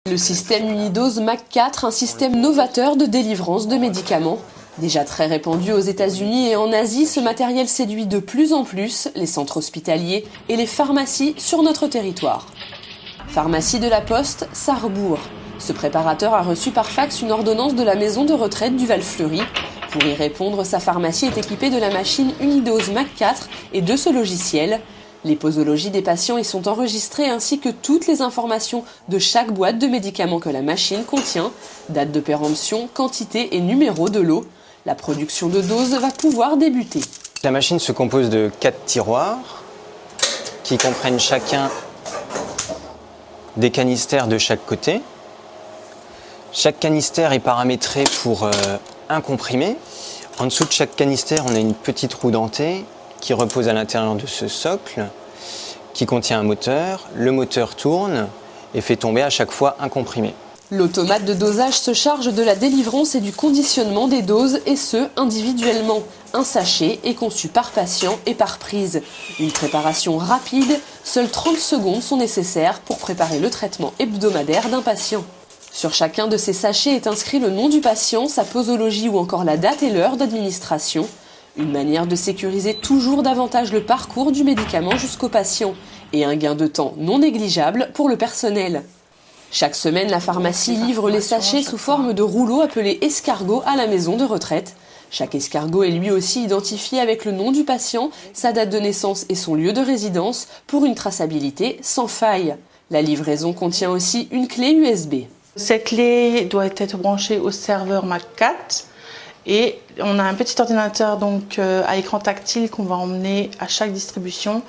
Le système Unidose Mac 4, un système novateur de délivrance de médicaments. Déjà très répandu aux États-Unis et en Asie, ce matériel séduit de plus en plus les centres hospitaliers et les pharmacies sur notre territoire. Pharmacie de la Poste, Sarrebourg. Ce préparateur a reçu par fax une ordonnance de la maison de retraite du Val-Fleury. Pour y répondre, sa pharmacie est équipée de la machine Unidose Mac 4 et de ce logiciel. Les posologies des patients y sont enregistrées ainsi que toutes les informations de chaque boîte de médicaments que la machine contient, date de péremption, quantité et numéro de lot. La production de doses va pouvoir débuter. La machine se compose de 4 tiroirs qui comprennent chacun des canistères de chaque côté. Chaque canistère est paramétré pour un comprimé. En dessous de chaque canistère, on a une petite roue dentée qui repose à l'intérieur de ce socle qui contient un moteur. Le moteur tourne et fait tomber à chaque fois un comprimé. L'automate de dosage se charge de la délivrance et du conditionnement des doses, et ce, individuellement. Un sachet est conçu par patient et par prise. Une préparation rapide, seules 30 secondes sont nécessaires pour préparer le traitement hebdomadaire d'un patient. Sur chacun de ces sachets est inscrit le nom du patient, sa posologie ou encore la date et l'heure d'administration. Une manière de sécuriser toujours davantage le parcours du médicament jusqu'au patient, et un gain de temps non négligeable pour le personnel. Chaque semaine, la pharmacie livre les sachets sous forme de rouleaux appelés escargots à la maison de retraite. Chaque escargot est lui aussi identifié avec le nom du patient, sa date de naissance et son lieu de résidence pour une traçabilité sans faille. La livraison contient aussi une clé USB. Cette clé doit être branchée au serveur Mac 4 et on a un petit ordinateur donc à écran tactile qu'on va emmener à chaque distribution,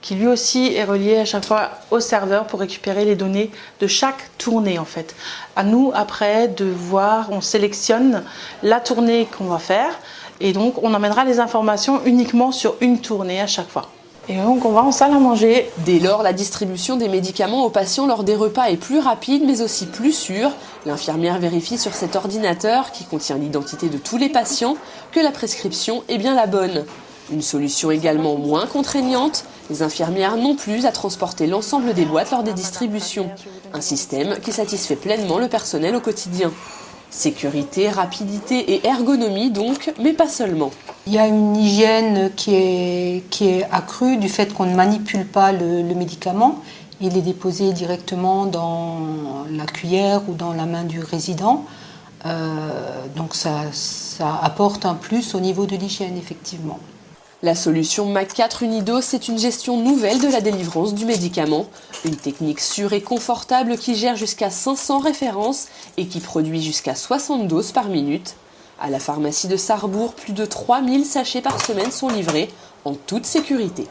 qui lui aussi est relié à chaque fois au serveur pour récupérer les données de chaque tournée en fait. À nous après de voir, on sélectionne la tournée qu'on va faire et donc on emmènera les informations uniquement sur une tournée à chaque fois. Et donc on va en salle à manger. Dès lors, la distribution des médicaments aux patients lors des repas est plus rapide mais aussi plus sûre. L'infirmière vérifie sur cet ordinateur, qui contient l'identité de tous les patients, que la prescription est bien la bonne. Une solution également moins contraignante, les infirmières n'ont plus à transporter l'ensemble des boîtes lors des distributions. Un système qui satisfait pleinement le personnel au quotidien. Sécurité, rapidité et ergonomie donc, mais pas seulement. Il y a une hygiène qui est accrue du fait qu'on ne manipule pas le médicament. Il est déposé directement dans la cuillère ou dans la main du résident. Donc ça apporte un plus au niveau de l'hygiène, effectivement. La solution Mac 4 Unidose, c'est une gestion nouvelle de la délivrance du médicament. Une technique sûre et confortable qui gère jusqu'à 500 références et qui produit jusqu'à 60 doses par minute. À la pharmacie de Sarrebourg, plus de 3000 sachets par semaine sont livrés en toute sécurité.